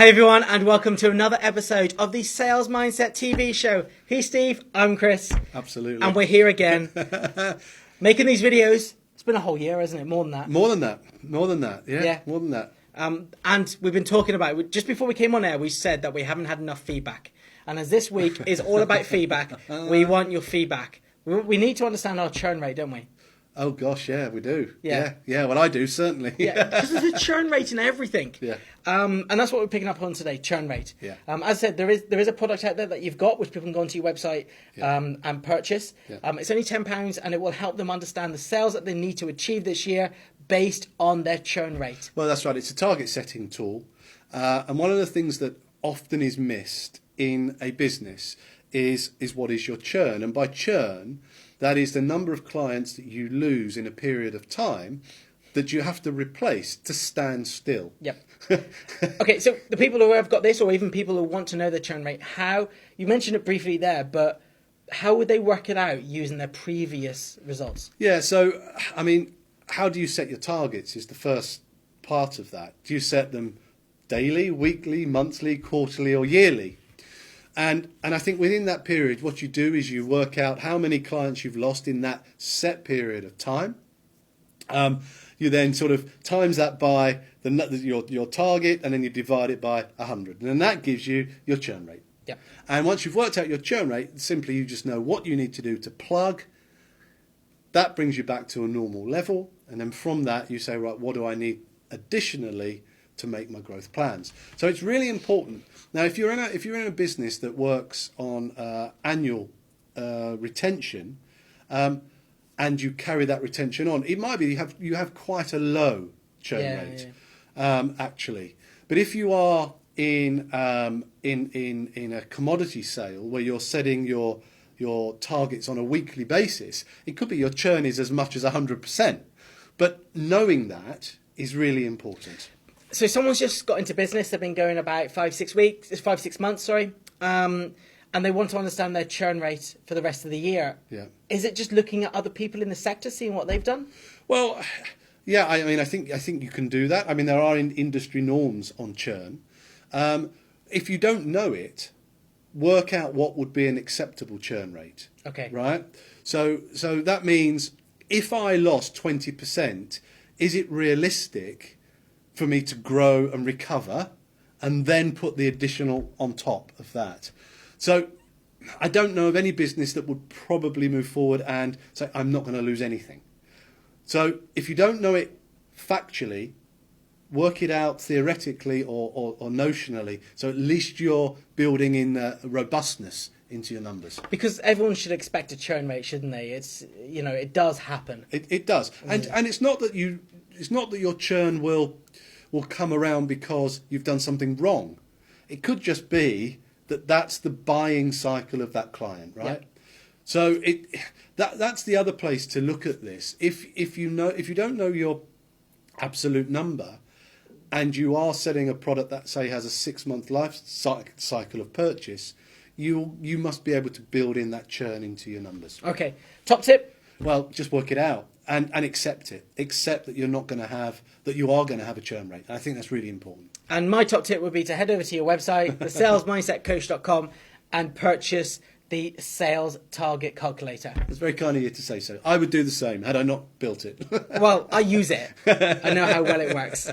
Hi everyone, and welcome to another episode of the Sales Mindset TV show. He's Steve, I'm Chris. Absolutely. And we're here again, making these videos. It's been a whole year, hasn't it? More than that. More than that. Yeah. More than that. And we've been talking about it. Just before we came on air, we said that we haven't had enough feedback. And as this week is all about feedback, we want your feedback. We need to understand our churn rate, don't we? Oh gosh, yeah, we do. Yeah. Well, I do certainly. Yeah, because there's a churn rate in everything. Yeah. And that's what we're picking up on today, churn rate. Yeah. As I said, there is a product out there that you've got, which people can go onto your website and purchase. Yeah. It's only £10, and it will help them understand the sales that they need to achieve this year based on their churn rate. Well, that's right. It's a target setting tool. And one of the things that often is missed in a business is what is your churn. And by churn, that is the number of clients that you lose in a period of time that you have to replace to stand still. Yep. Okay, so the people who have got this, or even people who want to know their churn rate, you mentioned it briefly there, but how would they work it out using their previous results? Yeah, so, I mean, how do you set your targets is the first part of that. Do you set them daily, weekly, monthly, quarterly, or yearly? And I think within that period, what you do is you work out how many clients you've lost in that set period of time. You then sort of times that by your target, and then you divide it by 100. And then that gives you your churn rate. Yeah. And once you've worked out your churn rate, simply you just know what you need to do to plug. That brings you back to a normal level. And then from that, you say, right, what do I need additionally to make my growth plans? So it's really important. Now, if you're in a business that works on annual retention, and you carry that retention on, it might be you have quite a low churn rate, actually. But if you are in a commodity sale where you're setting your targets on a weekly basis, it could be your churn is as much as 100%. But knowing that is really important. So someone's just got into business, they've been going about 5-6 months, and they want to understand their churn rate for the rest of the year. Yeah. Is it just looking at other people in the sector, seeing what they've done? Well, yeah, I mean, I think you can do that. I mean, there are industry norms on churn. If you don't know it, work out what would be an acceptable churn rate. Okay. Right? So that means if I lost 20%, is it realistic for me to grow and recover and then put the additional on top of that? So I don't know of any business that would probably move forward and say, I'm not going to lose anything. So if you don't know it factually, work it out theoretically or notionally. So at least you're building in robustness into your numbers. Because everyone should expect a churn rate, shouldn't they? It does happen. It does. And it's not that your churn will come around because you've done something wrong. It could just be that's the buying cycle of that client, right? Yeah. So that's the other place to look at this. If you don't know your absolute number, and you are selling a product that say has a 6-month life cycle of purchase, you must be able to build in that churn into your numbers. Okay. Top tip? Well, just work it out and accept it. Accept that you are going to have a churn rate. And I think that's really important. And my top tip would be to head over to your website, thesalesmindsetcoach.com, and purchase the sales target calculator. It's very kind of you to say so. I would do the same had I not built it. Well, I use it. I know how well it works.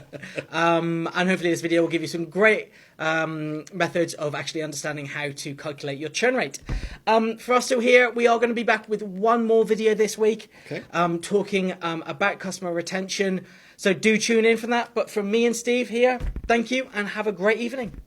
And hopefully this video will give you some great methods of actually understanding how to calculate your churn rate. For us still here, we are going to be back with one more video this week, okay. Talking about customer retention. So do tune in for that. But from me and Steve here, thank you and have a great evening.